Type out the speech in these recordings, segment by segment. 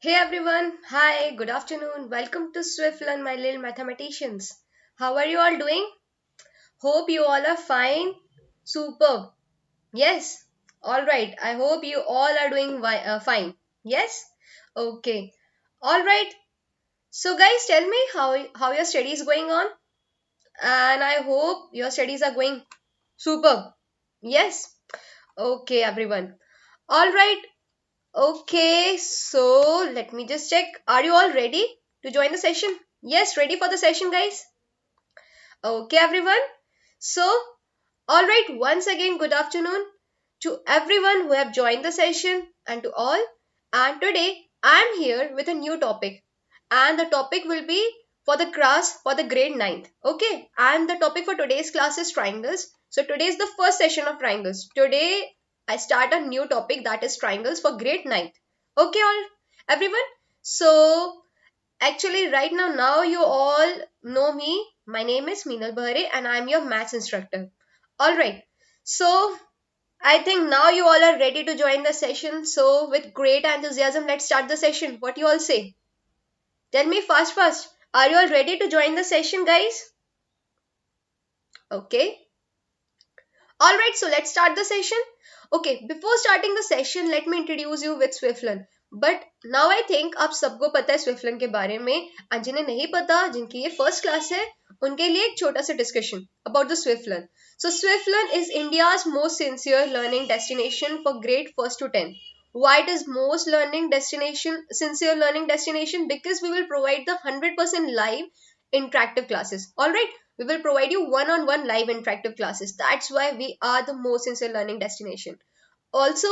Hey everyone, hi, good afternoon. Welcome to Swiflearn, my little mathematicians. How are you all doing? Hope you all are fine. Superb. Yes. All right. I hope you all are doing fine. Yes. Okay. All right. So guys, tell me how your studies going on, and I hope your studies are going superb. Yes. Okay, everyone. All right. Okay, so let me just check. Are you all ready to join the session? Yes, ready for the session, guys? Okay, everyone. So, all right, once again, good afternoon to everyone who have joined the session and to all. And today, I'm here with a new topic. And the topic will be for the class for the grade ninth. Okay, and the topic for today's class is triangles. So, today is the first session of triangles. Today, I start a new topic that is triangles for grade ninth. Okay, all everyone. So, actually, right now you all know me. My name is Meenal Bahare and I'm your maths instructor. All right. So, I think now you all are ready to join the session. So, with great enthusiasm, let's start the session. What you all say? Tell me fast. Are you all ready to join the session, guys? Okay. All right, so let's start the session. Okay, before starting the session, let me introduce you with Swiflearn. But now I think आप सबको पता है Swiflearn के बारे में, and जिन्हें नहीं पता, जिनकी ये फर्स्ट क्लास है, उनके लिए एक छोटा सा discussion about the Swiflearn. So Swiflearn is India's most sincere learning destination for grade first to 10th. Why it is most learning destination, sincere learning destination? Because we will provide the 100% live interactive classes. All right, we will provide you one-on-one live interactive classes. That's why we are the most sincere learning destination. Also,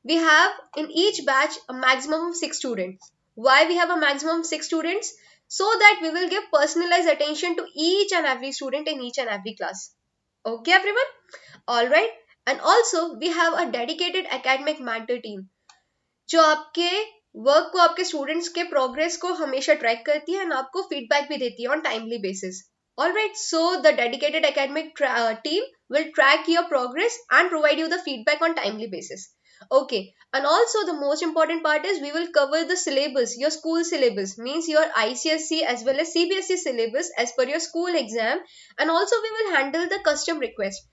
we have in each batch a maximum of 6 students. Why we have a maximum of 6 students? So that we will give personalized attention to each and every student in each and every class. Okay, everyone? All right. And also, we have a dedicated academic mentor team जो आपके work को आपके students के progress को हमेशा track करती है and आपको फीडबैक भी देती है on timely basis. All right, so the dedicated academic team will track your progress and provide you the feedback on timely basis. Okay, and also the most important part is we will cover the syllabus, your school syllabus, means your ICSE as well as CBSE syllabus as per your school exam, and also we will handle the custom request.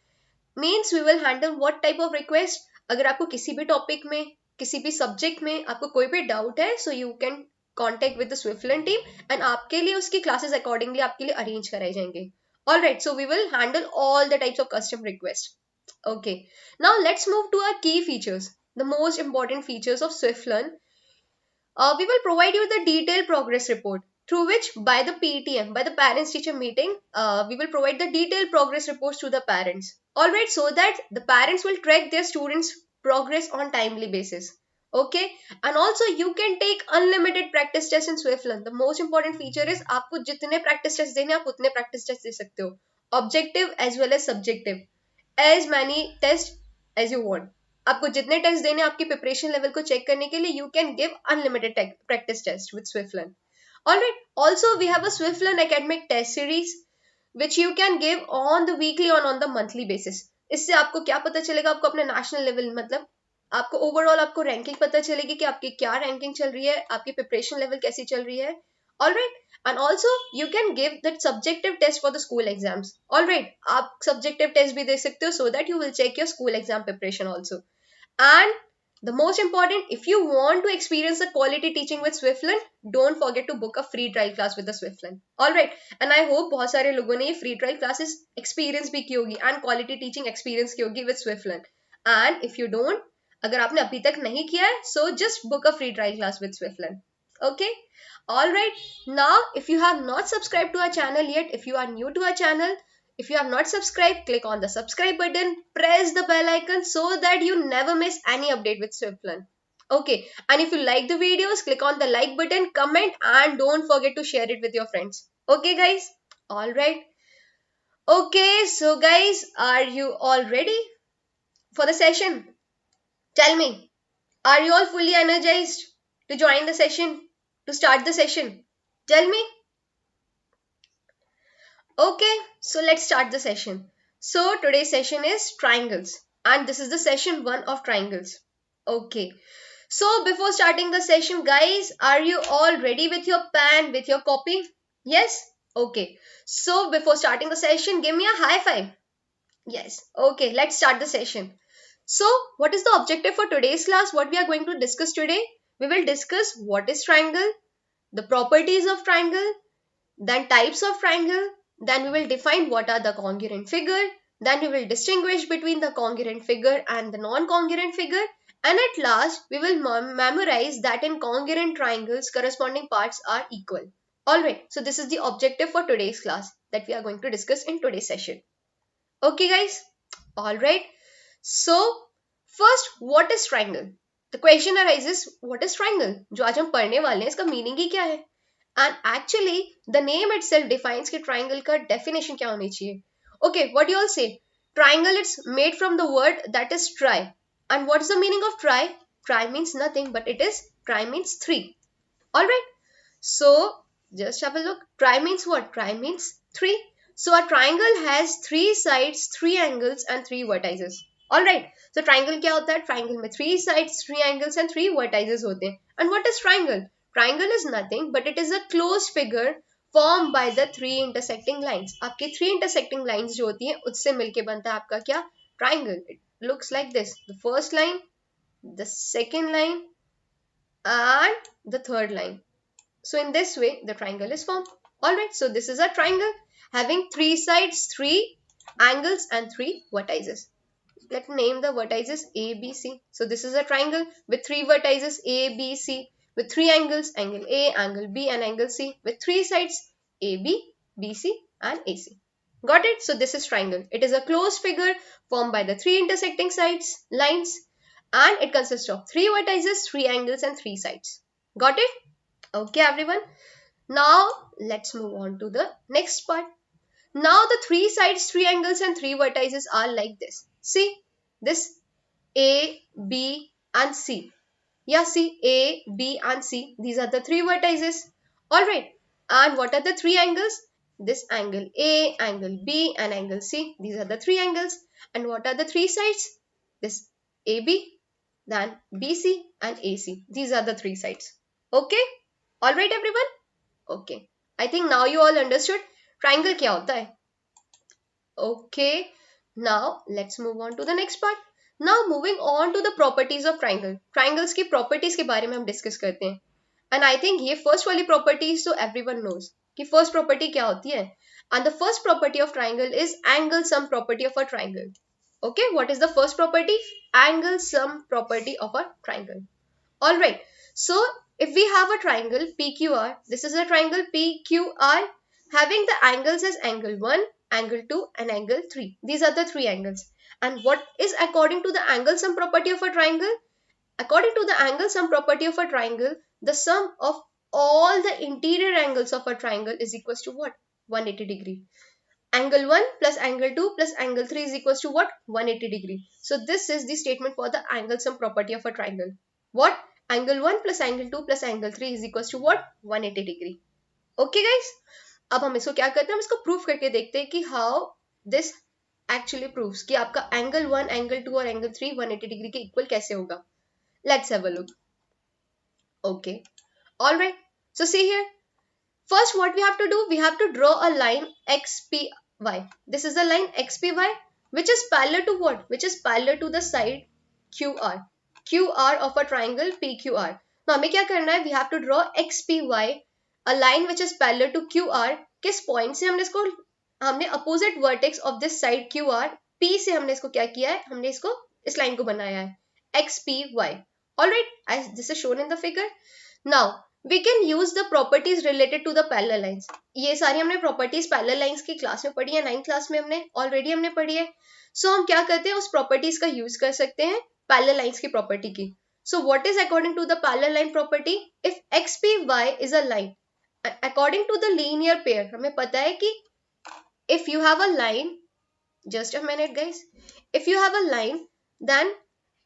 Means we will handle what type of request. अगर आपको किसी भी topic में किसी भी subject में आपको कोई भी डाउट है so you can contact with the Swiftlearn team and आपके लिए उसकी क्लासेस अकॉर्डिंगली आपके लिए अरेंज कराए जाएंगे. All right, so we will handle all the types of custom request. Okay, now let's move to our key features, the most important features of Swiflearn. We will provide you the detailed progress report through which by the PTM, by the parents teacher meeting, we will provide the detailed progress reports to the parents. Alright, so that the parents will track their students' progress on timely basis. Okay, and also you can take unlimited practice tests in Swiflearn. The most important feature is आपको जितने practice tests देने आप उतने practice tests दे सकते हो. Objective as well as subjective. As many tests as you want. आपको जितने test देने आपकी प्रिपरेशन लेवल को चेक करने के लिए you can give unlimited practice test with Swiftlearn. Alright, also we have a Swiftlearn academic test series which you can give on the weekly on the monthly basis. इससे आपको क्या पता चलेगा, आपको अपने नेशनल लेवल मतलब आपको ओवरऑल आपको रैंकिंग पता चलेगी कि आपकी क्या रैंकिंग चल रही है, आपकी प्रिपरेशन लेवल कैसी चल रही है. Alright, and also you can give that subjective test for the school exams. All right, आप subjective test भी दे सकते हो so that you will check your school exam preparation also. And the most important, if you want to experience the quality teaching with Swiflearn, don't forget to book a free trial class with the Swiflearn. Alright, and I hope बहुत सारे लोगों ने ये free trial classes experience भी की होगी and quality teaching experience की होगी with Swiflearn. And if you don't, अगर आपने अभी तक नहीं किया है, so just book a free trial class with Swiflearn. Okay? Alright, now if you have not subscribed to our channel yet, if you are new to our channel, if you have not subscribed, click on the subscribe button, press the bell icon so that you never miss any update with Swiflearn. Okay, and if you like the videos, click on the like button, comment, and don't forget to share it with your friends. Okay, guys? Alright. Okay, so guys, are you all ready for the session? Tell me, are you all fully energized to join the session, to start the session? Tell me. Okay, so let's start the session. So today's session is triangles and this is the session 1 of triangles. Okay, So before starting the session, guys, are you all ready with your pen, with your copy? Yes? Okay. So before starting the session, give me a high five. Yes. Okay, let's start the session. So what is the objective for today's class? What we are going to discuss today? We will discuss what is triangle, the properties of triangle, then types of triangle, then we will define what are the congruent figure, then we will distinguish between the congruent figure and the non-congruent figure, and at last we will memorize that in congruent triangles corresponding parts are equal. Alright, so this is the objective for today's class that we are going to discuss in today's session. Okay guys? Alright. So first, what is triangle? The question arises, what is triangle? जो आज हम पढ़ने वाले हैं इसका meaning ही क्या है? And actually, the name itself defines कि triangle का definition क्या होनी चाहिए. Okay, what do you all say? Triangle, it's made from the word that is tri. And what's the meaning of tri? Tri means nothing, but tri means three. Alright, so just have a look. Tri means what? Tri means three. So a triangle has three sides, three angles and three vertices. Alright, so triangle क्या होता है? Triangle में three sides, three angles and three vertices होते हैं. And what is triangle? Triangle is nothing but it is a closed figure formed by the three intersecting lines. आपकी three intersecting lines जो होती हैं उससे मिलके बनता है आपका क्या? Triangle. It looks like this. The first line, the second line and the third line. So in this way the triangle is formed. Alright, so this is a triangle having three sides, three angles and three vertices. Let's name the vertices A, B, C. So this is a triangle with three vertices A, B, C, with three angles, angle A, angle B and angle C, with three sides A, B, B, C and AC. Got it? So this is triangle. It is a closed figure formed by the three intersecting sides, lines, and it consists of three vertices, three angles and three sides. Got it? Okay everyone. Now let's move on to the next part. Now the three sides, three angles and three vertices are like this. See this A, B and C. Yeah, see A, B and C. These are the three vertices. Alright. And what are the three angles? This angle A, angle B and angle C. These are the three angles. And what are the three sides? This AB, then BC and AC. These are the three sides. Okay? Alright everyone? Okay. I think now you all understood triangle क्या होता है. Okay. Now let's move on to the next part. Now moving on to the properties of triangle. Triangles की properties के बारे में हम discuss करते हैं. And I think ये first वाली properties तो everyone knows कि first property क्या होती है. And the first property of triangle is angle sum property of a triangle. Okay, what is the first property? Angle sum property of a triangle. Alright, so if we have a triangle PQR, this is a triangle PQR having the angles as angle 1, angle 2 and angle 3. These are the three angles. And what is according to the angle sum property of a triangle? According to the angle sum property of a triangle, the sum of all the interior angles of a triangle is equals to what? 180 degree. Angle 1 plus angle 2 plus angle 3 is equals to what? 180 degree. So this is the statement for the angle sum property of a triangle. What? Angle 1 plus angle 2 plus angle 3 is equals to what? 180 degree. Okay guys? अब हम इसको क्या करते हैं? हम इसको proof करके देखते हैं कि how this actually proves कि आपका angle 1, angle 2 और angle 3 180 degree के equal कैसे होगा? Let's have a look. Okay. Alright. So see here. First what we have to do? We have to draw a line XPY. This is the line XPY which is parallel to what? Which is parallel to the side QR. QR of a triangle PQR. Now हमें क्या करना है? We have to draw XPY, a line which is parallel to QR. किस point से हमने opposite vertex of this side QR, P से हमने इसको क्या किया है? हमने इसको इस line को बनाया है. XPY. Alright, as this is shown in the figure. Now we can use the properties related to the parallel lines. ये सारी हमने properties parallel lines की क्लास में पढ़ी है, 9th क्लास में हमने already हमने पढ़ी है. So हम क्या करते हैं? उस properties का use कर सकते हैं parallel lines की property की. So what is according to the parallel line property? If XPY is a line, according to the linear pair, हमें पता है कि if you have a line, just a minute guys, if you have a line, then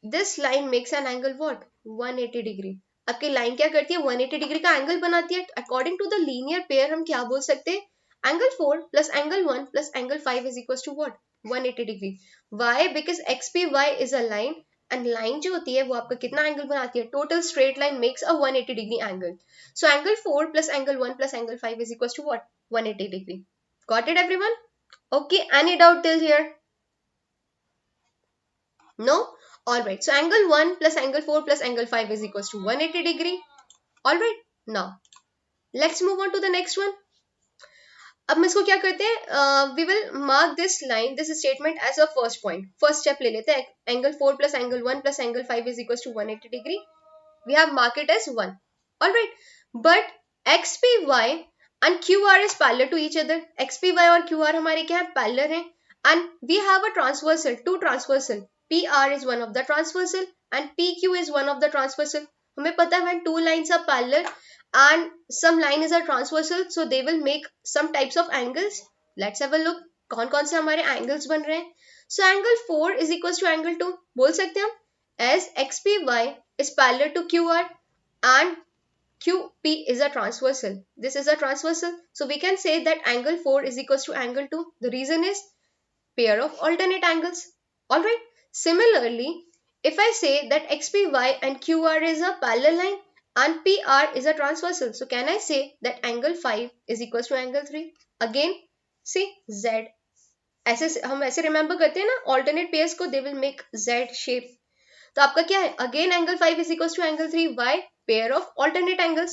this line makes an angle what? 180 degree. आपकी line क्या करती है? 180 degree का angle बनाती है. According to the linear pair हम क्या बोल सकते हैं? Angle 4 plus angle 1 plus angle 5 is equal to what? 180 degree. Why? Because XPY is a line and line जो होती है वो आपका कितना एंगल बनाती है? Total straight line makes a 180 degree angle. So angle 4 plus angle 1 plus angle 5 is equal to what? 180 degree. Got it everyone? Okay, any doubt till here? No? Alright, so angle 1 plus angle 4 plus angle 5 is equals to 180 degree. Alright, now let's move on to the next one. अब हम इसको क्या करते हैं? We will mark this line, this statement as a first point. First step ले लेते हैं. Angle 4 plus angle 1 plus angle 5 is equal to 180 degree. We have mark it as 1. All right, but XPY and QR is parallel to each other. XPY और QR हमारे क्या है? Parallel हैं. And we have a transversal, two transversal. PR is one of the transversal and PQ is one of the transversal. हमें पता है when two lines are parallel and some line is a transversal, so they will make some types of angles. Let's have a look. कौन कौन से हमारे angles बन रहे हैं? So angle 4 is equals to angle 2. बोल सकते हैं हम as XPY is parallel to QR and QP is a transversal. This is a transversal. So we can say that angle 4 is equals to angle 2. The reason is pair of alternate angles. Alright. Similarly, if I say that XPY and QR is a parallel line and PR is a transversal, so can I say that angle 5 is equals to angle 3? Again, see Z. ऐसे हम ऐसे remember करते हैं ना alternate pairs को, they will make Z shape. तो आपका क्या है? Again angle 5 is equals to angle 3. Why? Pair of alternate angles.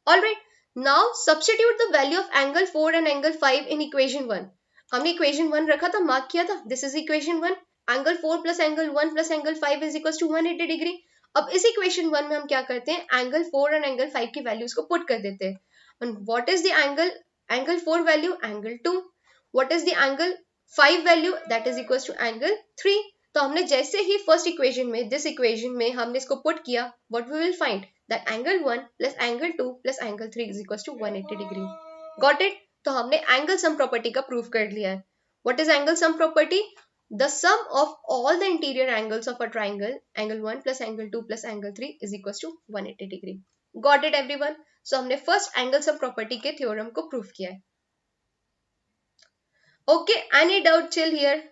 Alright. Now substitute the value of angle 4 and angle 5 in equation 1. हमने equation 1 रखा था, mark किया था. This is equation 1. Angle 4 plus angle 1 plus angle 5 is equals to 180 degree. अब इस equation 1 में हम क्या करते हैं? Angle 4 and angle 5 की values को put कर देते हैं. And what is the angle? Angle 4 value? Angle 2. What is the angle 5 value? That is equals to angle 3. तो हमने जैसे ही फर्स्ट इक्वेशन में, दिस इक्वेशन में हमने इसको पुट किया, what we will find that angle 1 plus angle 2 plus angle 3 is equals to 180 degree. Got it? तो हमने एंगल सम प्रॉपर्टी का प्रूफ कर लिया है. What is angle sum property? The sum of all the interior angles of a triangle, angle 1 plus angle 2 plus angle 3 is equals to 180 degree. Got it everyone? So हमने first angle sum property के theorem को proof किया है. Okay, any doubt till here?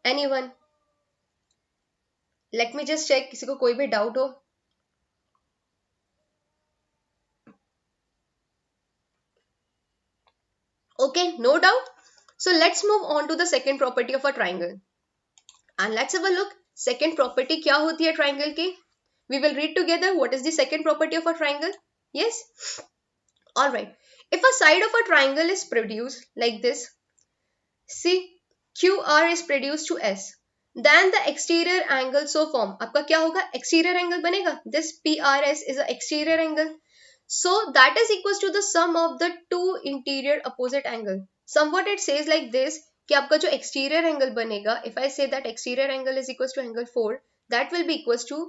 Anyone? Let me just check किसी को कोई भी doubt हो. Okay, no doubt. So let's move on to the second property of a triangle. And let's have a look. Second property क्या होती है triangle की? We will read together what is the second property of a triangle. Yes? Alright. If a side of a triangle is produced like this, see, QR is produced to S. Then the exterior angle so form. आपका क्या होगा? Exterior angle बनेगा. This PRS is an exterior angle. So that is equals to the sum of the two interior opposite angle. Somewhat it says like this कि आपका जो exterior angle बनेगा, if I say that exterior angle is equals to angle 4, that will be equals to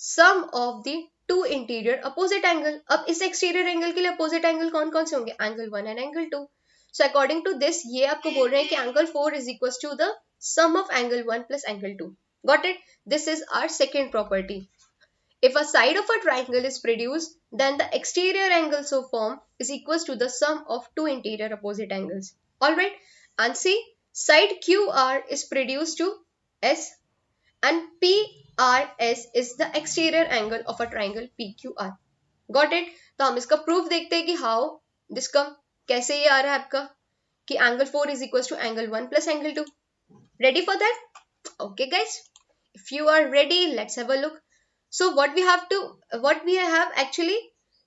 sum of the two interior opposite angle. अब इस exterior angle के लिए opposite angle कौन कौन से होंगे? Angle 1 and angle 2. So according to this, ये आपको बोल रहे हैं कि angle 4 is equals to the sum of angle 1 plus angle 2. Got it? This is our second property. If a side of a triangle is produced, then the exterior angle so formed is equals to the sum of two interior opposite angles. Alright, and see, side QR is produced to S and PRS is the exterior angle of a triangle PQR. Got it? तो हम इसका proof देखते हैं कि how जिसका कैसे ये आ रहा है आपका कि angle 4 is equals to angle 1 plus angle 2. Ready for that? Okay guys, if you are ready, let's have a look. So what we have actually,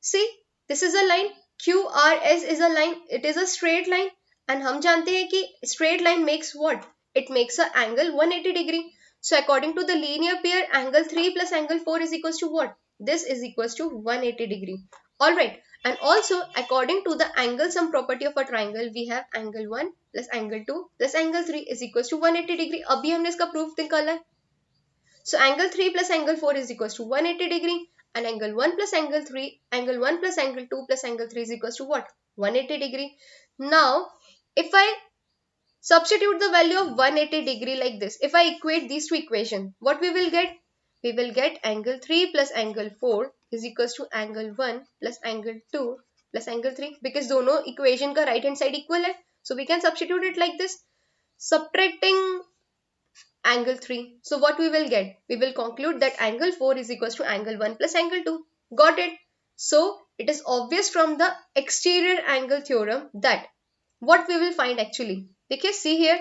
see, this is a line, QRS is a line, it is a straight line, and हम जानते हैं कि straight line makes what? It makes an angle 180 degree. So according to the linear pair, angle 3 plus angle 4 is equals to what? This is equals to 180 degree. Alright, and also according to the angle sum property of a triangle, we have angle 1 plus angle 2 plus angle 3 is equals to 180 degree. अभी हमने इसका proof निकाला है. So angle 3 plus angle 4 is equals to 180 degree and angle 1 plus angle 3, angle 1 plus angle 2 plus angle 3 is equals to what? 180 degree. Now, if I substitute the value of 180 degree like this, if I equate these two equations, what we will get? We will get angle 3 plus angle 4 is equals to angle 1 plus angle 2 plus angle 3 because दोनों equation का right hand side equal है. So we can substitute it like this. Subtracting angle 3. So what we will get? We will conclude that angle 4 is equals to angle 1 plus angle 2. Got it? So it is obvious from the exterior angle theorem that what we will find actually. देखिए see here,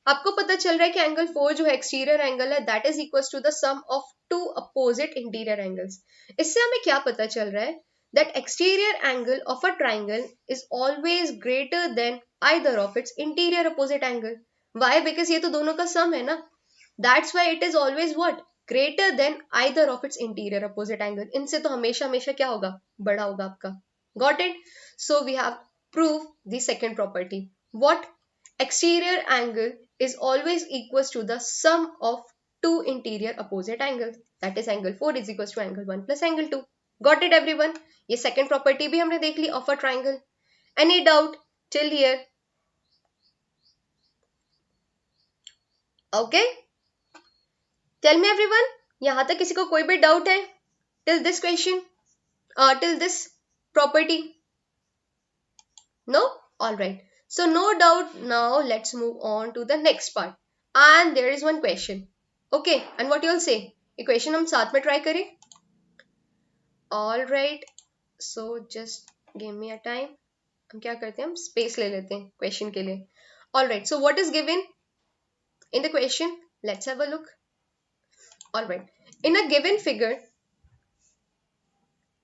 आपको पता चल रहा है कि angle 4 जो है exterior angle है that is equals to the sum of two opposite interior angles. इससे हमें क्या पता चल रहा है? That exterior angle of a triangle is always greater than either of its interior opposite angle. Why? Because ये तो दोनों का sum है ना. That's why it is always what? Greater than either of its interior opposite angle. इनसे तो हमेशा हमेशा क्या होगा? बड़ा होगा आपका. Got it? So we have proved the second property. What? Exterior angle is always equals to the sum of two interior opposite angles. That is angle 4 is equals to angle 1 plus angle 2. Got it everyone? ये second property भी हमने देख ली of a triangle. Any doubt till here? Okay? Tell me everyone, यहाँ तक किसी को कोई भी doubt है? Till this question? Till this property? No? Alright. So no doubt, now let's move on to the next part. And there is one question. Okay, and what you'll say? ये question हम साथ में try करें? Alright. So just give me a time. हम क्या करते हैं? हम space ले लेते हैं question के लिए. Alright. So what is given in the question? Let's have a look. Alright. In a given figure,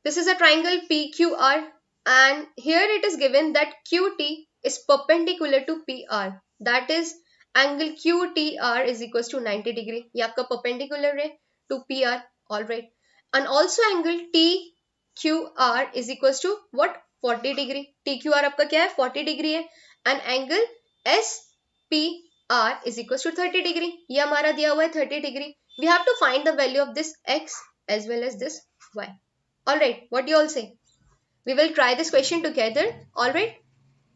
this is a triangle PQR, and here it is given that QT is perpendicular to PR. That is angle QTR is equals to 90 degree. ये आपका perpendicular है to PR. Alright. And also angle TQR is equals to what? 40 degree. TQR आपका क्या है? 40 degree है. And angle SPR is equals to 30 degree. ये हमारा दिया हुआ है 30 degree. We have to find the value of this X as well as this Y. Alright, what do you all say? We will try this question together. Alright.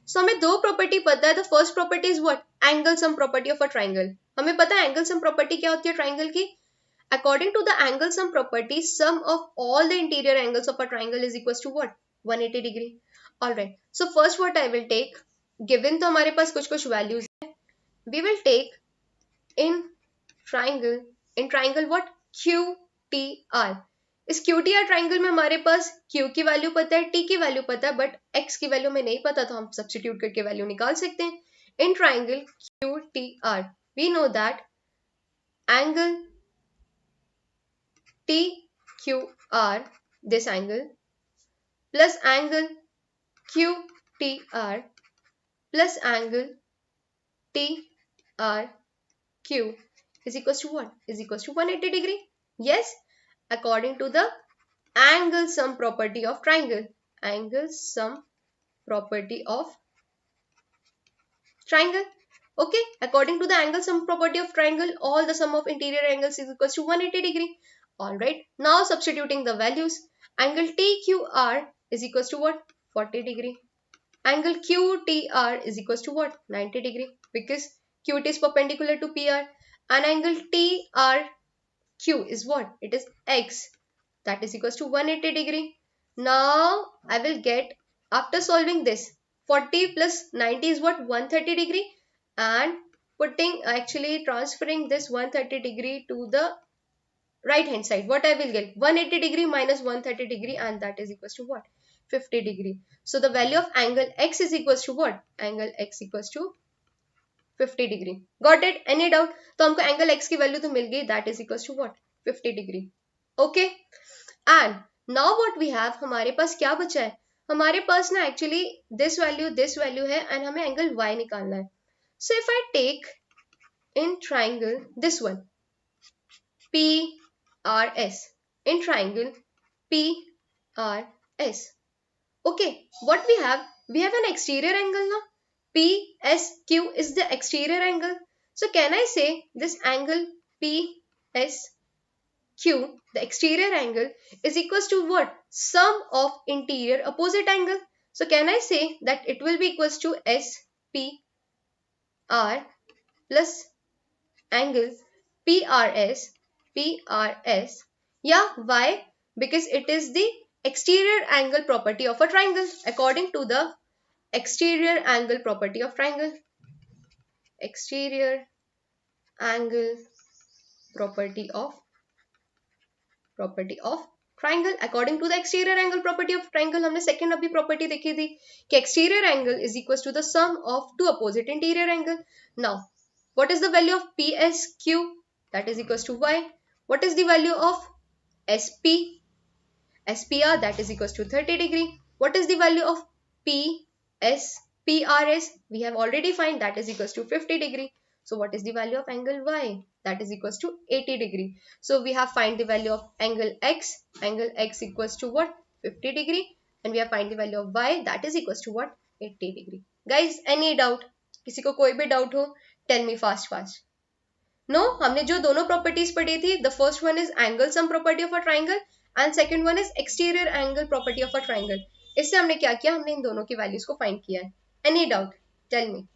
So हमें दो property पता है. The first property is what? Angle sum property of a triangle. हमें पता है angle sum property क्या होती है triangle की? According to the angle sum property, sum of all the interior angles of a triangle is equals to what? 180 degree. Alright. So first what I will take, given तो हमारे पास कुछ values है. We will take in triangle what? QTR. इस QTR triangle में हमारे पास Q की value पता है, T की वैल्यू पता है, बट X की वैल्यू में नहीं पता, तो हम सब्स्टिट्यूट करके वैल्यू निकाल सकते हैं. In triangle QTR we know that angle TQR, this angle, plus angle QTR plus angle TRQ is equals to what? Is equals to 180 degree. Yes, according to the angle sum property of triangle. Angle sum property of triangle. Okay, according to the angle sum property of triangle, all the sum of interior angles is equals to 180 degree. Alright, now substituting the values. Angle TQR is equals to what? 40 degree. Angle QTR is equals to what? 90 degree, because QT is perpendicular to PR. And angle TRQ is what? It is X. That is equals to 180 degree. Now I will get, after solving this, 40 plus 90 is what? 130 degree. And actually transferring this 130 degree to the right hand side, what I will get? 180 degree minus 130 degree, and that is equals to what? 50 degree. So the value of angle X is equals to what? Angle X equals to 50 degree. Got it? Any doubt? तो हमको angle X की value तो मिल गई, that is equals to what? 50 degree. Okay. And now what we have, हमारे पास क्या बचा है? हमारे पास ना actually this value है, and हमें angle Y निकालना है. So if I take in triangle this one, PRS, in triangle PRS. Okay, what we have? We have an exterior angle now. PSQ is the exterior angle. So can I say this angle PSQ, the exterior angle, is equals to what? Sum of interior opposite angle. So can I say that it will be equals to SPR plus angle PRS. Yeah, why? Because it is the exterior angle property of a triangle according to the exterior angle property of triangle. Exterior angle property of triangle according to the exterior angle property of triangle. हमने second अभी property देखी थी कि exterior angle is equals to the sum of two opposite interior angle. Now what is the value of PSQ? That is equals to y. What is the value of SP? SPR, that is equals to 30 degree. What is the value of PRS? We have already found that is equals to 50 degree. So what is the value of angle Y? That is equals to 80 degree. So we have find the value of angle X. Angle X equals to what? 50 degree. And we have find the value of Y. That is equals to what? 80 degree. Guys, any doubt? किसी को कोई भी doubt हो? Tell me fast. No हमने जो दोनों properties पढ़ी थी, the first one is angle sum property of a triangle and second one is exterior angle property of a triangle. इससे हमने क्या किया? हमने इन दोनों की वैल्यूज को फाइंड किया है. Any doubt? Tell me.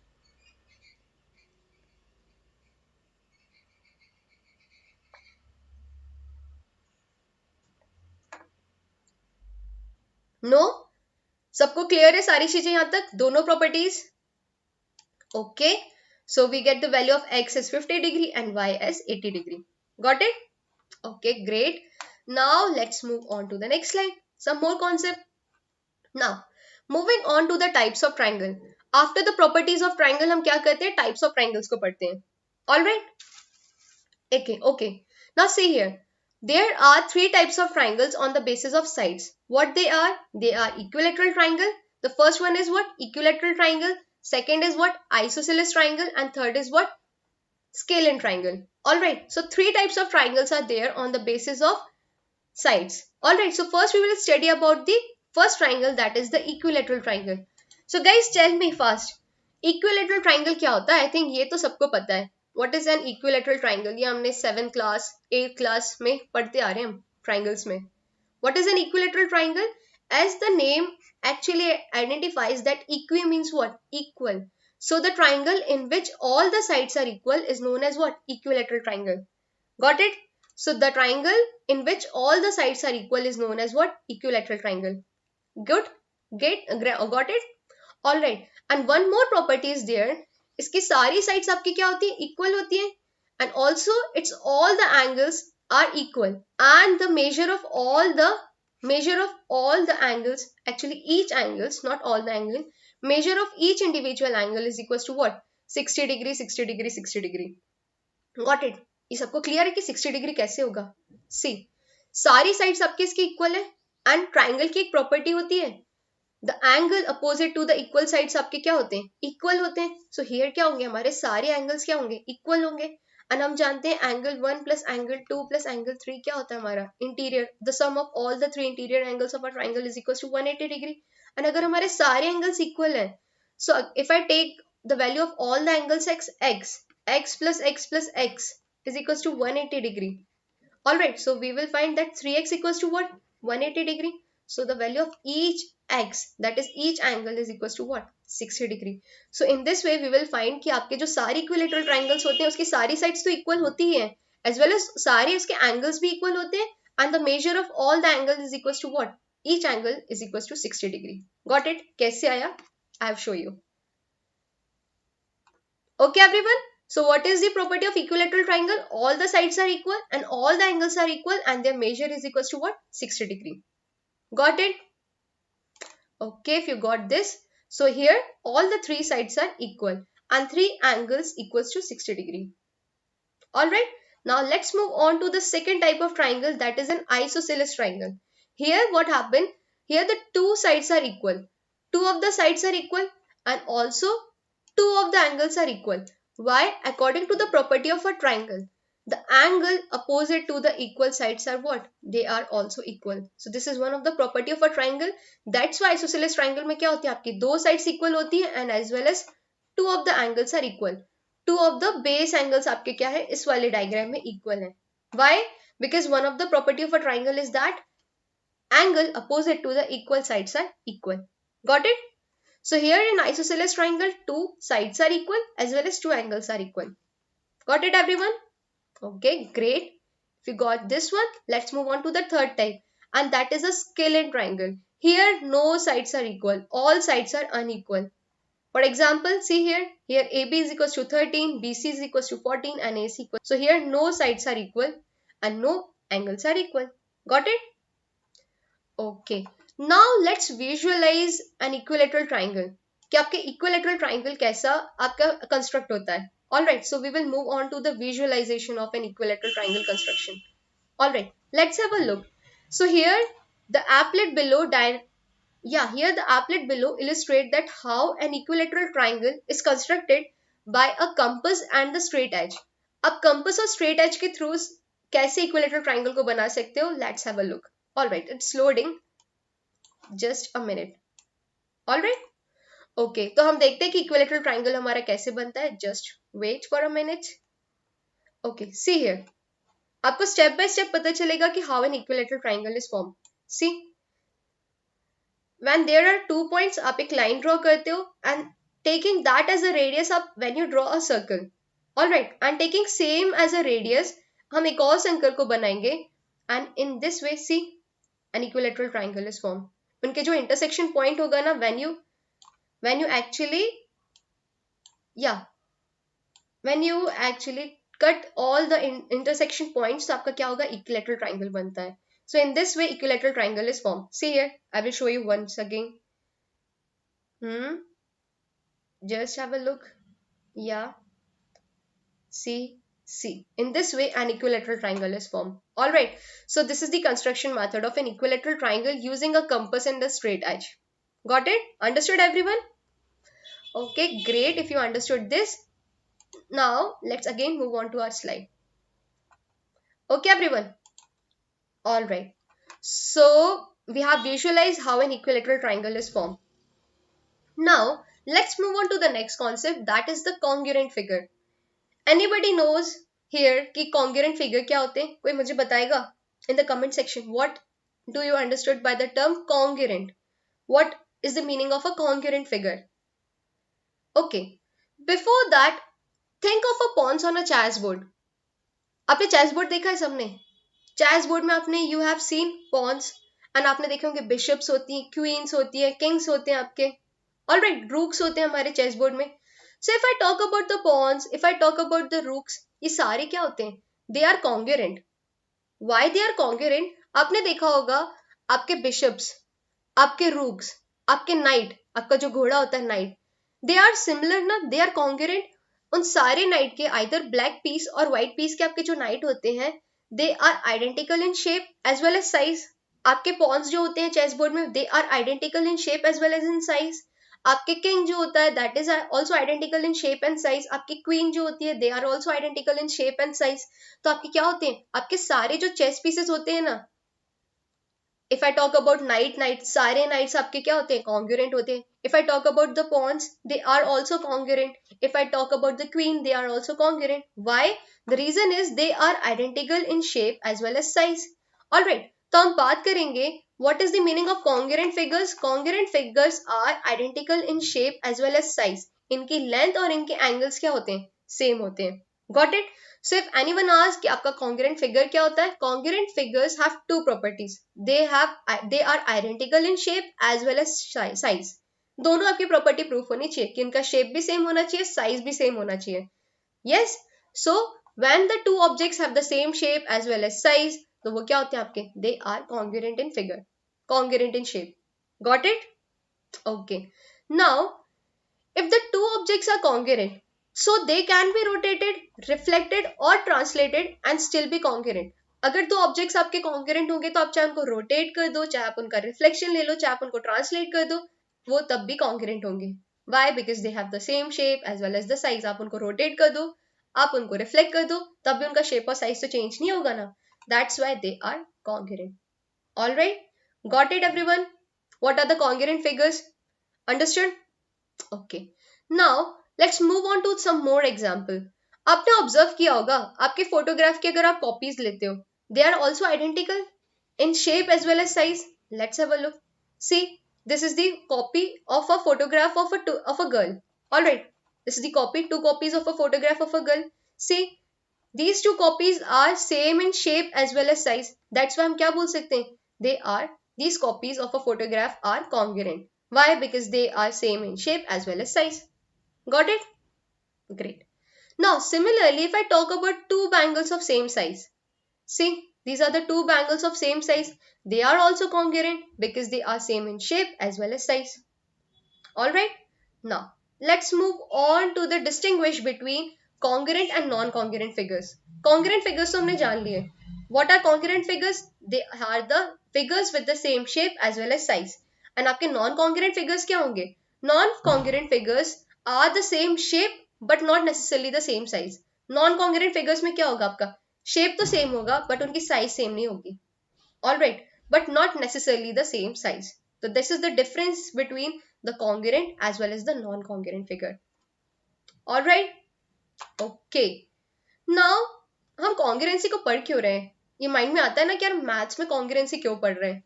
No? सबको क्लियर है सारी चीजें यहां तक? दोनों properties? Okay. So we get the value of x as 50 degree and y as 80 degree. Got it? Okay, great. Now let's move on to the next slide. Some more concept. Now, moving on to the types of triangle. After the properties of triangle, हम क्या करते हैं? Types of triangles को पढ़ते हैं. All right? Okay. Now see here. There are three types of triangles on the basis of sides. What they are? They are equilateral triangle. The first one is what? Equilateral triangle. Second is what? Isosceles triangle. And third is what? Scalene triangle. Alright, so three types of triangles are there on the basis of sides. Alright, so first we will study about the first triangle, that is the equilateral triangle. So guys, tell me fast, equilateral triangle क्या होता है? I think ये तो सबको पता है. What is an equilateral triangle? ये हमने 7th class, 8th class में पढ़ते आ रहे हैं हम triangles में. What is an equilateral triangle? As the name actually identifies that equi means what? Equal. So the triangle in which all the sides are equal is known as what? Equilateral triangle. Got it? So the triangle in which all the sides are equal is known as what? Equilateral triangle. Good? Got it? Alright. And one more property is there. इसकी सारी sides आपकी क्या होती है? Equal होती है. And also it's all the angles are equal. And the measure of all the angles, actually each angles, not all the angles, measure of each individual angle is equals to what? 60 degree, 60 degree, 60 degree. Got it? ये सबको clear है कि 60 degree कैसे होगा? See, सारी sides आपके इसकी equal है एंड ट्राइंगल की एक प्रॉपर्टी होती है, the angle opposite to the equal sides आपके क्या होते हैं? इक्वल होते हैं. सो हियर क्या होंगे? हमारे सारे एंगल्स क्या होंगे? इक्वल होंगे. एंड हम जानते हैं angle 1 plus angle 2 plus angle 3 क्या होता है हमारा? Interior. The sum of all the three interior angles of a triangle is equal to 180 degree. And अगर हमारे सारे एंगल्स इक्वल हैं, so if I take the value of all the angles x plus x is equals to 180 degree. Alright, so we will find that 3x equals to what? 180 degree. So the value of each x, that is each angle, is equals to what? 60 degree. So in this way we will find कि आपके जो सारे equilateral triangles होते हैं उसकी सारी sides तो equal होती ही हैं, as well as सारे उसके angles भी equal होते हैं, and the measure of all the angles is equals to what? Each angle is equals to 60 degree. Got it? कैसे आया? I have shown you. Okay everyone. So what is the property of equilateral triangle? All the sides are equal and all the angles are equal and their measure is equals to what? 60 degree. Got it? Okay, if you got this. So here all the three sides are equal and three angles equals to 60 degree. Alright. Now let's move on to the second type of triangle, that is an isosceles triangle. Here what happened? Here the two sides are equal. Two of the sides are equal and also two of the angles are equal. Why? According to the property of a triangle, the angle opposite to the equal sides are what? They are also equal. So this is one of the property of a triangle. That's why isosceles triangle में क्या होती है आपकी? दो sides equal होती है and as well as two of the angles are equal. Two of the base angles आपके क्या है? इस वाले diagram में equal है. Why? Because one of the property of a triangle is that angle opposite to the equal sides are equal. Got it? So here in isosceles triangle, two sides are equal as well as two angles are equal. Got it everyone? Okay, great. If you got this one, let's move on to the third type, and that is a scalene triangle. Here no sides are equal, all sides are unequal. For example, see here AB is equals to 13, BC is equals to 14 and AC equals. So here no sides are equal and no angles are equal. Got it? Okay. Now let's visualize an equilateral triangle. कि आपके equilateral triangle कैसा आपका construct होता है. Alright, so we will move on to the visualization of an equilateral triangle construction. Alright, let's have a look. So here the applet below here the applet below illustrate that how an equilateral triangle is constructed by a compass and the straight edge. अब compass और straight edge के through कैसे equilateral triangle को बना सकते हो? Let's have a look. Alright, it's loading. Just a minute. Alright. Okay, तो हम देखते हैं कि equilateral triangle हमारा कैसे बनता है. Just wait for a minute. Okay, see here. आपको step by step पता चलेगा कि how an equilateral triangle is formed. See. When there are 2 points, आप एक line draw करते हो and taking that as a radius up when you draw a circle. Alright, and taking same as a radius, हम एक और circle को बनाएंगे and in this way, see, an equilateral triangle is formed. उनके जो intersection point होगा ना, when you actually cut all the intersection points, तो आपका क्या होगा? Equilateral triangle बनता है. So in this way, equilateral triangle is formed. See here, I will show you once again. Just have a look. Yeah. See. In this way, an equilateral triangle is formed. Alright. So this is the construction method of an equilateral triangle using a compass and a straight edge. Got it? Understood everyone? Okay, great if you understood this. Now, let's again move on to our slide. Okay, everyone? Alright, so we have visualized how an equilateral triangle is formed. Now, let's move on to the next concept, that is the congruent figure. Anybody knows here कि congruent figure क्या होते हैं? कोई मुझे बताएगा? In the comment section, what do you understood by the term congruent? What is the meaning of a congruent figure? Okay, before that, think of a pawns on a chessboard. आपने chessboard देखा है सबने? Chess board में आपने you have seen pawns and आपने देखे होंगे bishops होती हैं, क्वींस होती है, किंग्स होते हैं आपके. ऑलराइट, रूक्स होते हैं हमारे चेस बोर्ड में. So if I talk about the pawns, if I talk about the rooks, ये सारे क्या होते हैं? They are congruent. Why they are congruent? आपने देखा होगा आपके बिशप्स, आपके रूक्स, आपके नाइट, आपका जो घोड़ा होता है नाइट, दे आर सिमिलर ना, दे आर कॉन्ग्रुएंट. उन सारे नाइट के आइदर ब्लैक पीस और व्हाइट पीस के आपके जो नाइट होते हैं, they are identical in shape as well as size. आपके pawns जो होते हैं चेस बोर्ड में, they are identical in shape as well as in size. आपके king जो होता है, that is also identical in shape and size. आपकी queen जो होती है, they are also identical in shape and size. तो आपके क्या होते हैं? आपके सारे जो chess pieces होते हैं ना, if I talk about knight, सारे knights आपके क्या होते हैं? Congruent होते हैं. If I talk about the pawns, they are also congruent. If I talk about the queen, they are also congruent. Why? The reason is they are identical in shape as well as size. Alright, तो हम बात करेंगे what is the meaning of congruent figures? Congruent figures are identical in shape as well as size. इनकी length और इनके angles क्या होते हैं? Same होते हैं. Got it? So if anyone asks कि आपका congruent figure क्या होता है? Congruent figures have two properties. They are identical in shape as well as size. दोनों आपकी प्रॉपर्टी प्रूफ होनी चाहिए कि इनका शेप भी सेम होना चाहिए, साइज भी सेम होना चाहिए. Yes, so when the two objects have the same shape as well as size, तो वो क्या होते हैं आपके? They are congruent in figure, congruent in shape. Got it? Okay. Now if the two objects are congruent, so they can be rotated, reflected और translated and still be congruent. अगर दो objects आपके congruent होंगे तो आप चाहे उनको rotate कर दो, चाहे आप उनका रिफ्लेक्शन ले लो, चाहे आप उनको ट्रांसलेट कर दो, वो तब भी congruent होंगे. Why? Because they have the same shape as well as the size. आप उनको रोटेट कर दो, आप उनको रिफ्लेक्ट कर दो, तब भी उनका शेप और साइज तो चेंज नहीं होगा ना. That's why they are congruent. Alright, got it everyone? What are the congruent figures? Understood? Okay. Now let's move on to some more example. आपने ऑब्जर्व किया होगा आपके फोटोग्राफ की अगर आप कॉपीज लेते हो, they are also identical in shape as well as size. Let's have a look. See, this is the copy of a photograph of a girl. Alright, this is the copy, two copies of a photograph of a girl. See, these two copies are same in shape as well as size. That's why हम क्या बोल सकते हैं? These copies of a photograph are congruent. Why? Because they are same in shape as well as size. Got it? Great. Now, similarly, if I talk about two bangles of same size, see, these are the two bangles of same size. They are also congruent because they are same in shape as well as size. Alright. Now, let's move on to the distinguish between congruent and non-congruent figures. Congruent figures तो हमने जान लिए. What are congruent figures? They are the figures with the same shape as well as size. And आपके non-congruent figures क्या होंगे? Non-congruent figures are the same shape but not necessarily the same size. Non-congruent figures में क्या होगा आपका? Shape तो same होगा but उनकी size same नहीं होगी. Alright, but not necessarily the same size. So this is the difference between the congruent as well as the non-congruent figure. Alright, okay. Now हम congruency को पढ़ क्यों रहे हैं? ये माइंड में आता है ना कि यार मैथ्स में congruency क्यों पढ़ रहे हैं?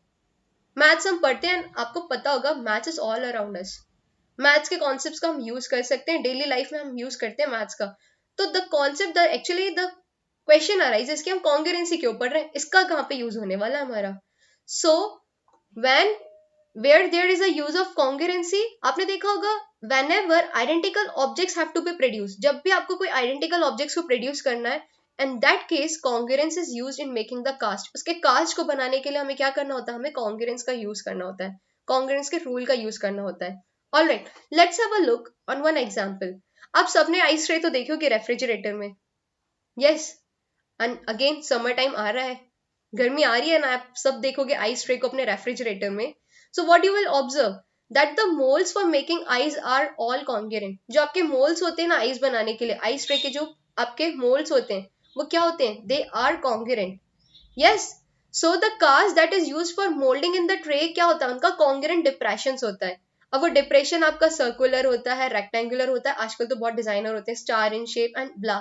मैथ्स हम पढ़ते हैं, आपको पता होगा maths is all around us. Maths के कॉन्सेप्ट्स का हम यूज कर सकते हैं, डेली लाइफ में हम यूज करते हैं मैथ्स का. तो the concept actually the question arises कि हम कॉन्ग्रुएंसी क्यों पढ़ रहे हैं, इसका कहाँ पे यूज होने वाला है हमारा. So when where there is a use of congruency, आपने देखा होगा whenever identical objects have to be produced, जब भी आपको कोई identical objects को produce करना है, and that case congruence is used in making the cast. उसके cast को बनाने के लिए हमें क्या करना होता है? हमें congruence का यूज करना होता है, congruence के रूल का यूज करना होता है. Alright, let's have a look on one example. आप सबने आइस ट्रे तो देखी होगी रेफ्रिजरेटर में. Yes, and again summer time आ रहा है, गर्मी आ रही है ना, आप सब देखोगे आइस ट्रे को अपने रेफ्रिजरेटर में. So what you will observe that the moles for making ice are all congruent. जो आपके moles होते हैं ना आइस बनाने के लिए, आइस ट्रे के जो आपके moles होते हैं वो क्या होते हैं? They are congruent. Yes. So the cast that is used for molding in the tray क्या होता है? उनका congruent depressions होता है. अब वो डिप्रेशन आपका सर्कुलर होता है, रेक्टेंगुलर होता है, आजकल तो बहुत डिजाइनर होते हैं, star in shape and blah,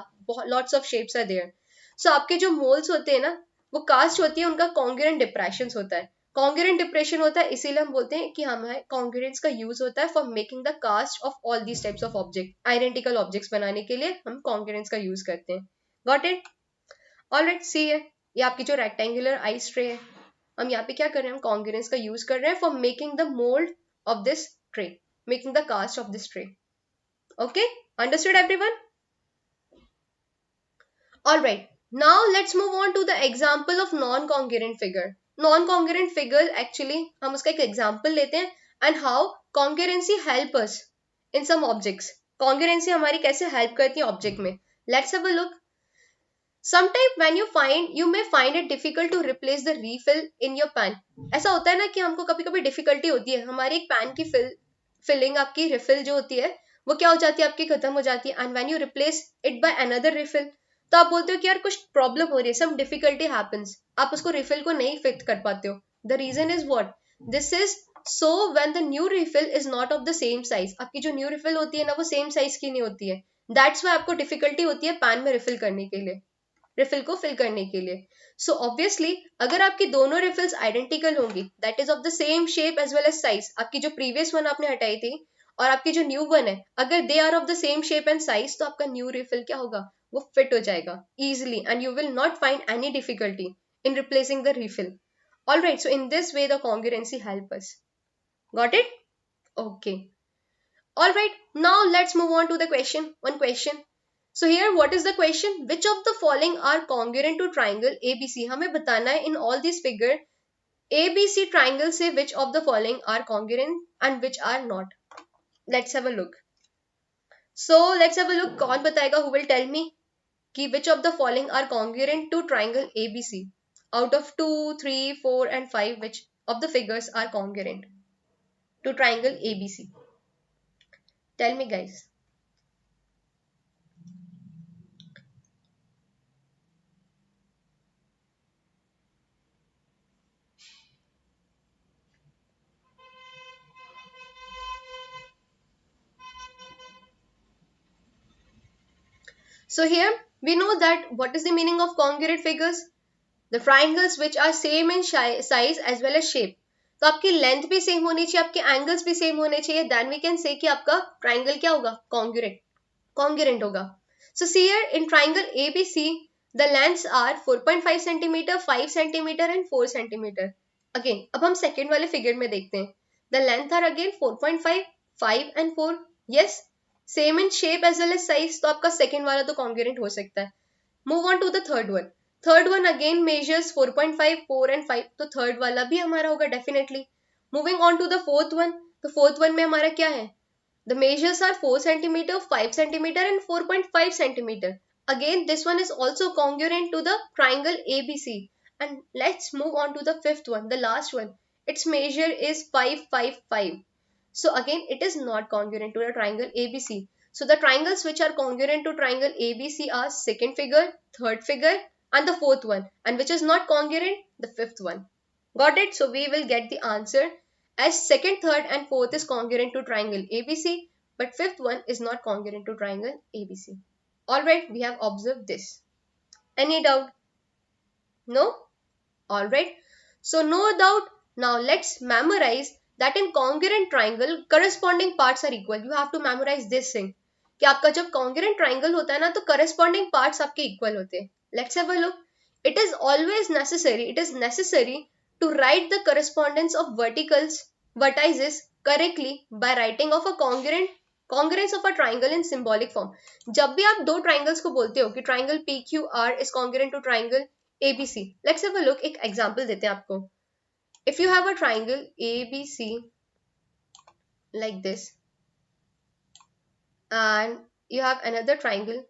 lots of shapes are there. So आपके जो मोल्स होते हैं ना, वो कास्ट होती है, उनका कॉन्ग्रुएंट डिप्रेशन होता है. कॉन्ग्रुएंट डिप्रेशन होता है, इसीलिए हम बोलते हैं कि हमें कॉन्ग्रुएंस का यूज होता है for making the cast of all these types of object. Identical objects बनाने के लिए हम कॉन्ग्रुएंस का यूज करते हैं. Got it? ऑलराइट, सी है ये आपकी जो रेक्टेंगुलर आइस ट्रे है, हम यहाँ पे क्या कर रहे हैं? हम कॉन्ग्रुएंस का यूज कर रहे हैं for making the mould of this tray, making the cast of this tray. Okay, understood everyone? Alright, now let's move on to the example of non-congruent figure. Non-congruent figure actually हम उसका एक example लेते हैं and how congruency help us in some objects. Congruency हमारी कैसे help करती है object में. Let's have a look. Sometimes when you may find it difficult to replace the refill in your pan. ऐसा होता है ना कि हमको कभी कभी डिफिकल्टी होती है, हमारी एक पैन की फिलिंग आपकी रिफिल जो होती है वो क्या हो जाती है? आपकी खत्म हो जाती है. And when you replace it by another refill, तो आप बोलते हो कि यार कुछ प्रॉब्लम हो रही है, सम डिफिकल्टी हैपेंस, आप उसको रिफिल को नहीं फिट कर पाते हो. The reason is what? This is so when the new refill is not of the same size. आपकी जो न्यू रिफिल होती है ना वो सेम साइज की नहीं होती है. दैट्स व्हाई आपको डिफिकल्टी होती है पैन में रिफिल करने के लिए, रिफिल को फिल करने के लिए. सो ऑब्वियसली अगर आपकी दोनों रिफिल्स आइडेंटिकल होंगी, that is of the same shape as well as size, आपकी जो प्रीवियस वन आपने हटाई थी और आपकी जो न्यू वन है, अगर they are of the same shape and size, तो आपका न्यू रिफिल क्या होगा? वो फिट हो जाएगा easily and you will not find any difficulty in replacing the refill. Alright, so in this way the congruency help us. Got it? Okay. Alright, now let's move on to the one question. So here what is the question? Which of the following are congruent to triangle ABC? हमें बताना है in all these figure ABC triangle से which of the following are congruent and which are not. Let's have a look. So let's have a look. कौन बताएगा? Who will tell me कि which of the following are congruent to triangle ABC? Out of 2, 3, 4 and 5, which of the figures are congruent to triangle ABC? Tell me guys. So here we know that what is the meaning of congruent figures? The triangles which are same in size as well as shape. तो आपकी length भी same होनी चाहिए, आपके angles भी same होने चाहिए, then we can say कि आपका ट्राइंगल क्या होगा? कॉन्ग्रुएंट होगा. So see here in triangle ABC the lengths are 4.5 cm, 5 cm and 4 cm. Again अब हम सेकेंड वाले फिगर में देखते हैं. The length are again 4.5, 5 and 4. Yes, same in shape as well as size. तो आपका second वाला तो congruent हो सकता है. Move on to the third one. Third one again measures 4.5, 4 and 5. तो third वाला भी हमारा होगा definitely. Moving on to the fourth one. तो fourth one में हमारा क्या है? The measures are 4 centimeter, 5 centimeter and 4.5 centimeter. Again, this one is also congruent to the triangle ABC. And let's move on to the fifth one, the last one. Its measure is 5, 5, 5. So again, it is not congruent to the triangle ABC. So the triangles which are congruent to triangle ABC are second figure, third figure and the fourth one. And which is not congruent? The fifth one. Got it? So we will get the answer as second, third and fourth is congruent to triangle ABC, but fifth one is not congruent to triangle ABC. Alright, we have observed this. Any doubt? No? Alright. So no doubt. Now let's memorize that in congruent triangle corresponding parts are equal. You have to memorize this thing. कि आपका जब congruent triangle होता है ना तो corresponding parts आपके equal होते हैं. Let's have a look. It is always necessary. It is necessary to write the correspondence of vertices correctly by writing of a congruence of a triangle in symbolic form. जब भी आप दो triangles को बोलते हो कि triangle PQR is congruent to triangle ABC. Let's have a look. एक example देते हैं आपको. If you have a triangle ABC like this and you have another triangle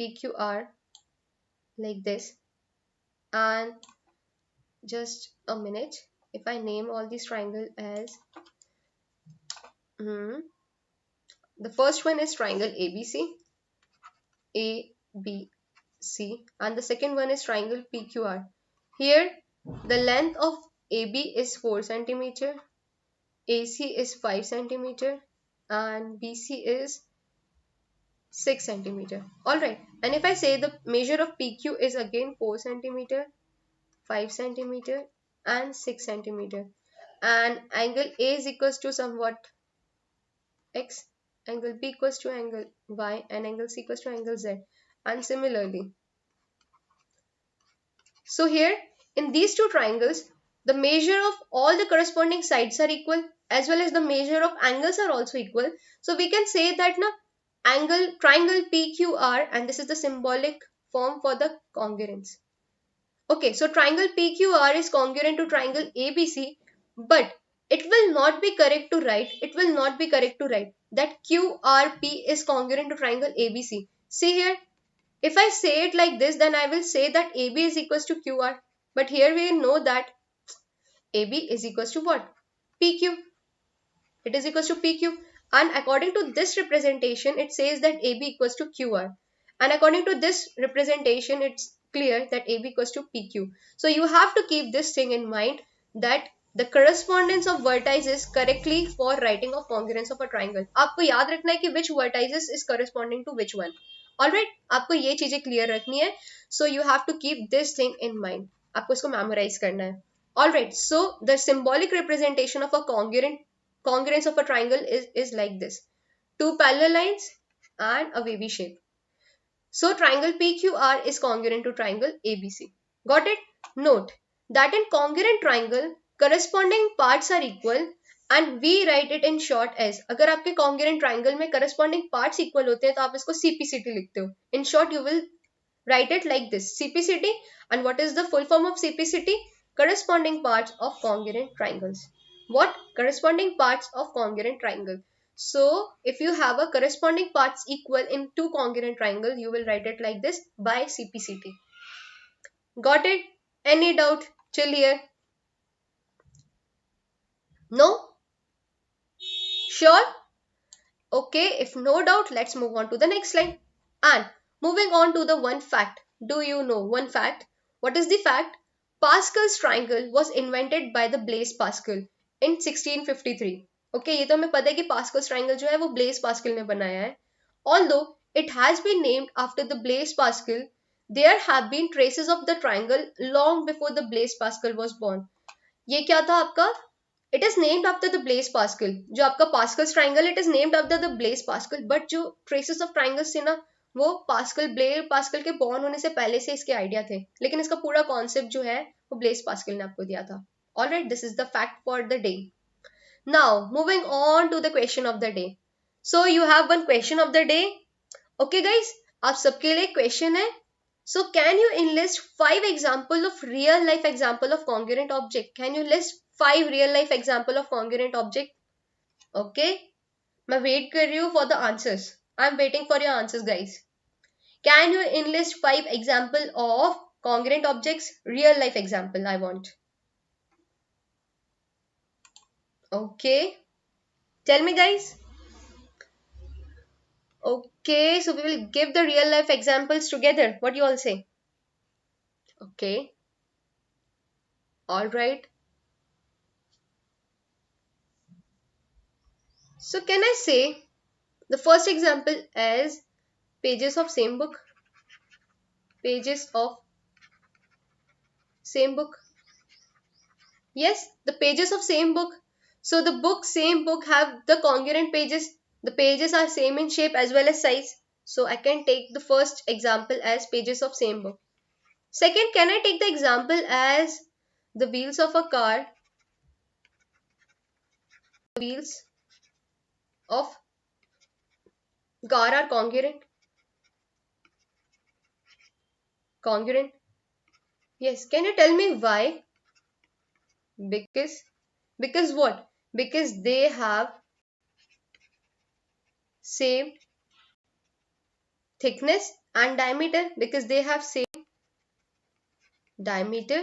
PQR like this, and just a minute, if I name all these triangles as the first one is triangle ABC and the second one is triangle PQR. Here the length of AB is 4 centimeter, AC is 5 centimeter and BC is 6 centimeter. Alright, and if I say the measure of PQ is again 4 centimeter, 5 centimeter and 6 centimeter, and angle A is equals to somewhat X, angle B equals to angle Y and angle C equals to angle Z, and similarly. So here in these two triangles the measure of all the corresponding sides are equal as well as the measure of angles are also equal. So we can say that triangle PQR, and this is the symbolic form for the congruence. Okay, so triangle PQR is congruent to triangle ABC, but it will not be correct to write that QRP is congruent to triangle ABC. See here, if I say it like this, then I will say that AB is equals to QR. But here we know that AB is equals to what? PQ. It is equals to PQ. And according to this representation, it says that AB equals to QR. And according to this representation, it's clear that AB equals to PQ. So you have to keep this thing in mind, that the correspondence of vertices correctly for writing of congruence of a triangle. आपको याद रखना है कि which vertices is corresponding to which one. Alright, आपको ये चीजें clear रखनी है. So you have to keep this thing in mind. आपको इसको memorize करना है. Alright, so the symbolic representation of a congruence of a triangle is like this. Two parallel lines and a wavy shape. So triangle PQR is congruent to triangle ABC. Got it? Note that in congruent triangle corresponding parts are equal and we write it in short as. अगर आपके congruent triangle में corresponding parts equal होते हैं तो आप इसको CPCT लिखते हो. In short you will write it like this, CPCT. And what is the full form of CPCT? Corresponding parts of congruent triangles. What? Corresponding parts of congruent triangle. So if you have a corresponding parts equal in two congruent triangles, you will write it like this by CPCT. Got it? Any doubt? Till here? No? Sure? Okay, if no doubt, let's move on to the next slide. And moving on to the one fact. Do you know one fact? What is the fact? Pascal's triangle was invented by the Blaise Pascal in 1653. Okay, ये तो हमें पता है कि Pascal's triangle जो है वो Blaise Pascal ने बनाया है. Although it has been named after the Blaise Pascal, there have been traces of the triangle long before the Blaise Pascal was born. ये क्या था आपका? It is named after the Blaise Pascal. जो आपका Pascal's triangle, it is named after the Blaise Pascal. But जो traces of triangles थे ना, वो Blaise Pascal के born होने से पहले से इसके आइडिया थे. लेकिन इसका पूरा concept जो है वो Blaise Pascal ने आपको दिया था. Alright, this is the fact for the day. Now, moving on to the question of the day. So, you have one question of the day. Okay, guys, आप सबके लिए question है. So, can you enlist 5 example of real life example of congruent object? Can you list 5 real life example of congruent object? Okay, मैं wait कर रही हूँ for the answers. I'm waiting for your answers, guys. Can you enlist 5 example of congruent objects? Real life example I want. Okay, tell me, guys. Okay, so we will give the real life examples together. What do you all say? Okay, all right. So can I say the first example as pages of same book? Pages of same book. Yes, the pages of same book. So the book, same book have the congruent pages. The pages are same in shape as well as size. So I can take the first example as pages of same book. Second, can I take the example as the wheels of a car? Wheels of car are congruent. Congruent. Yes. Can you tell me why? Because what? Because they have same thickness and diameter. Because they have same diameter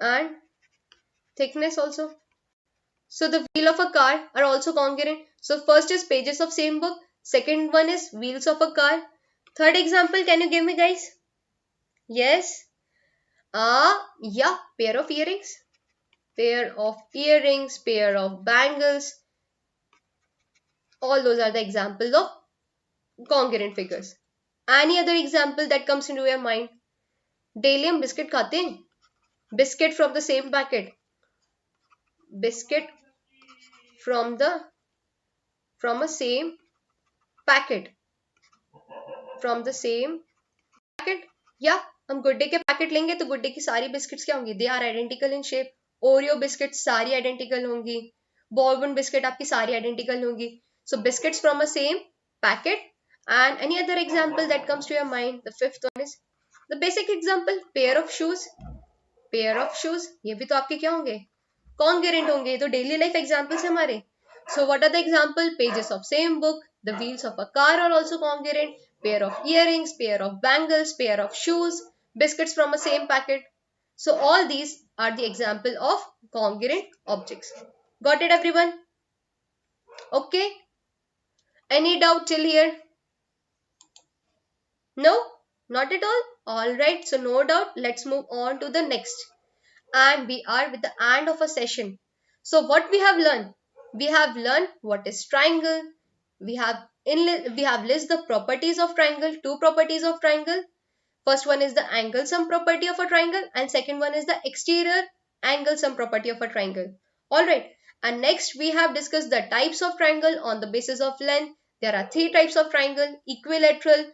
and thickness also. So the wheel of a car are also congruent. So first is pages of same book. Second one is wheels of a car. Third example, can you give me, guys? Yes. Yeah, pair of earrings. Pair of earrings, pair of bangles. All those are the examples of congruent figures. Any other example that comes into your mind? Daily हम biscuit खाते हैं. Biscuit from the same packet. Biscuit from a same packet. From the same packet. या हम गुड्डे के packet लेंगे तो गुड्डे की सारी बिस्किट्स क्या होंगी? They are identical in shape. Oreo biscuit सारी आइडेंटिकल होंगी. बॉर्बन बिस्किट आपकी सारी आइडेंटिकल होंगी. So biscuits from a same packet. And any other example that comes to your mind? The fifth one is the basic example, pair of shoes. Pair of shoes, ये भी तो आपके क्या होंगे? Congruent होंगे. तो daily life examples है हमारे. So what are the example? Pages of same book. The wheels of a car are also congruent. Pair of earrings, pair of bangles, pair of shoes, biscuits from a same packet. So all these are the example of congruent objects. Got it, everyone? Okay. Any doubt till here? No, not at all. All right, so no doubt. Let's move on to the next. And we are with the end of a session. So what we have learned? We have learned what is triangle. We have list the properties of triangle. Two properties of triangle. First one is the angle sum property of a triangle, and second one is the exterior angle sum property of a triangle. All right. And next we have discussed the types of triangle on the basis of length. There are 3 types of triangle: equilateral,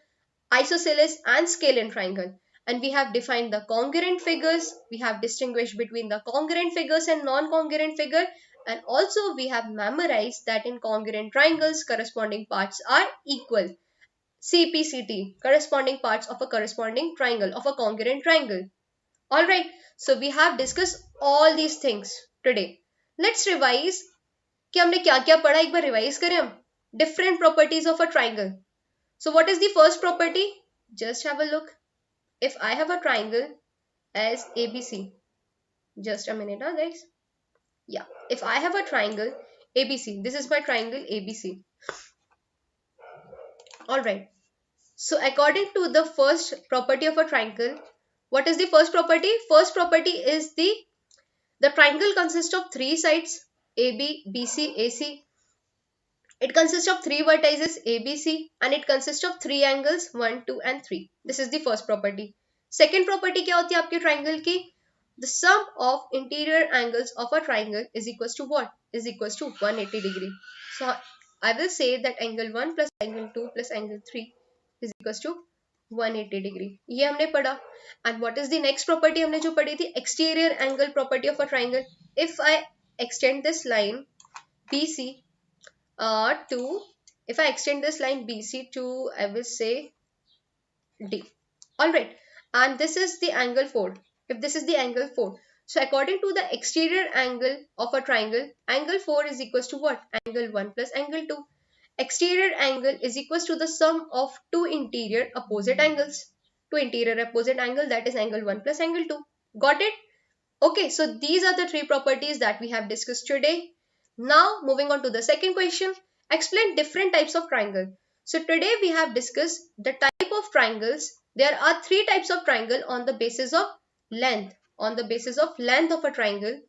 isosceles and scalene triangle. And we have defined the congruent figures. We have distinguished between the congruent figures and non-congruent figure. And also we have memorized that in congruent triangles, corresponding parts are equal. CPCT, corresponding parts of a corresponding triangle, of a congruent triangle. Alright, so we have discussed all these things today. Let's revise कि हमने क्या क्या पढ़ा. एक बार revise करें हम. Different properties of a triangle. So what is the first property? Just have a look. If I have a triangle as ABC, just a minute, guys. Yeah, if I have a triangle ABC, this is my triangle ABC. All right. So according to the first property of a triangle, what is the first property? First property is the triangle consists of 3 sides, AB, BC, AC. It consists of 3 vertices ABC, and it consists of 3 angles 1, 2 and 3. This is the first property. Second property क्या होती है आपके triangle की? The sum of interior angles of a triangle is equals to what? Is equals to 180 degree. So I will say that angle 1 plus angle 2 plus angle 3 is equals to 180 degree. ये हमने पढ़ा. And what is the next property हमने जो पढ़ी थी? Exterior angle property of a triangle. If I extend this line BC to, if I extend this line BC to, I will say D. Alright, and this is the angle 4. If this is the angle 4, so according to the exterior angle of a triangle, angle 4 is equals to what? Angle 1 plus angle 2. Exterior angle is equals to the sum of two interior opposite angles. Two interior opposite angle, that is angle 1 plus angle 2. Got it? Okay, so these are the three properties that we have discussed today. Now moving on to the second question. Explain different types of triangle. So today we have discussed the type of triangles. There are three types of triangle on the basis of length. On the basis of length of a triangle.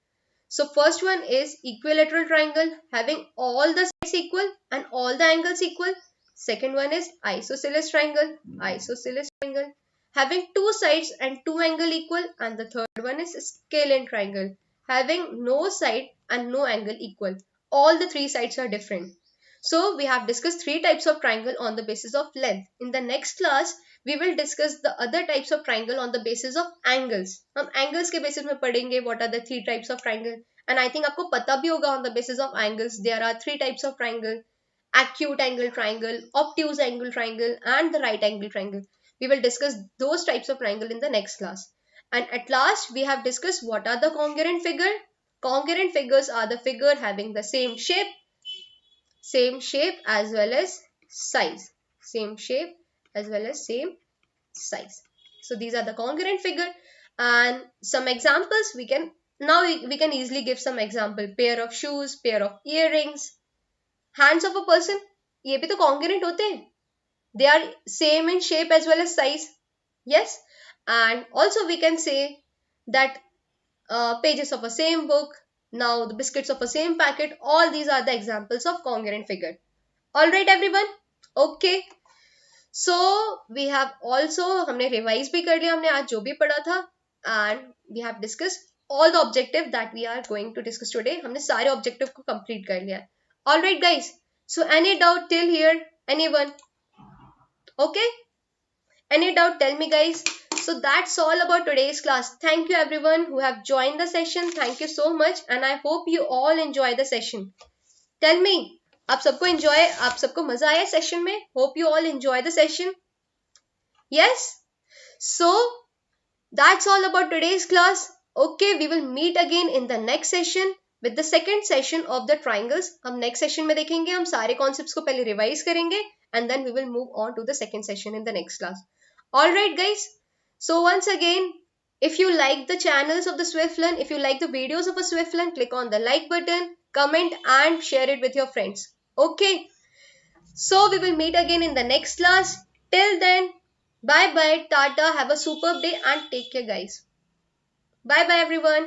So first one is equilateral triangle, having all the sides equal and all the angles equal. Second one is isosceles triangle. Isosceles triangle, having two sides and two angle equal. And the third one is scalene triangle, having no side and no angle equal. All the three sides are different. So we have discussed three types of triangle on the basis of length. In the next class we will discuss the other types of triangle on the basis of angles. हम angles के basis में पढ़ेंगे what are the three types of triangle. And I think आपको पता भी होगा on the basis of angles there are three types of triangle: acute angle triangle, obtuse angle triangle, and the right angle triangle. We will discuss those types of triangle in the next class. And at last we have discussed what are the congruent figure. Congruent figures are the figure having the same shape as well as size. Same shape as well as same size. So these are the congruent figure, and some examples we can we can easily give some example. Pair of shoes, pair of earrings, hands of a person. ये भी तो congruent होते हैं. They are same in shape as well as size. Yes, and also we can say that pages of a same book, now the biscuits of a same packet, all these are the examples of congruent figure. All right everyone, okay. So we have also, हमने revise भी कर लिया हमने आज जो भी पढ़ा था, and we have discussed all the objective that we are going to discuss today. हमने सारे objective को complete कर लिया. All right guys, so any doubt till here? Anyone? Okay, any doubt? Tell me guys. So that's all about today's class. Thank you everyone who have joined the session. Thank you so much, and I hope you all enjoy the session. Tell me, आप सबको मजा आया session में? Hope you all enjoy the session. Yes? So that's all about today's class. Okay, we will meet again in the next session with the second session of the triangles. हम next session में देखेंगे, हम सारे concepts को पहले revise करेंगे, and then we will move on to the second session in the next class. Alright guys, so once again, if you like the channels of the Swiflearn, if you like the videos of a Swiflearn, click on the like button, comment and share it with your friends. Okay, so we will meet again in the next class. Till then, bye bye, tata, have a superb day and take care guys. Bye bye everyone.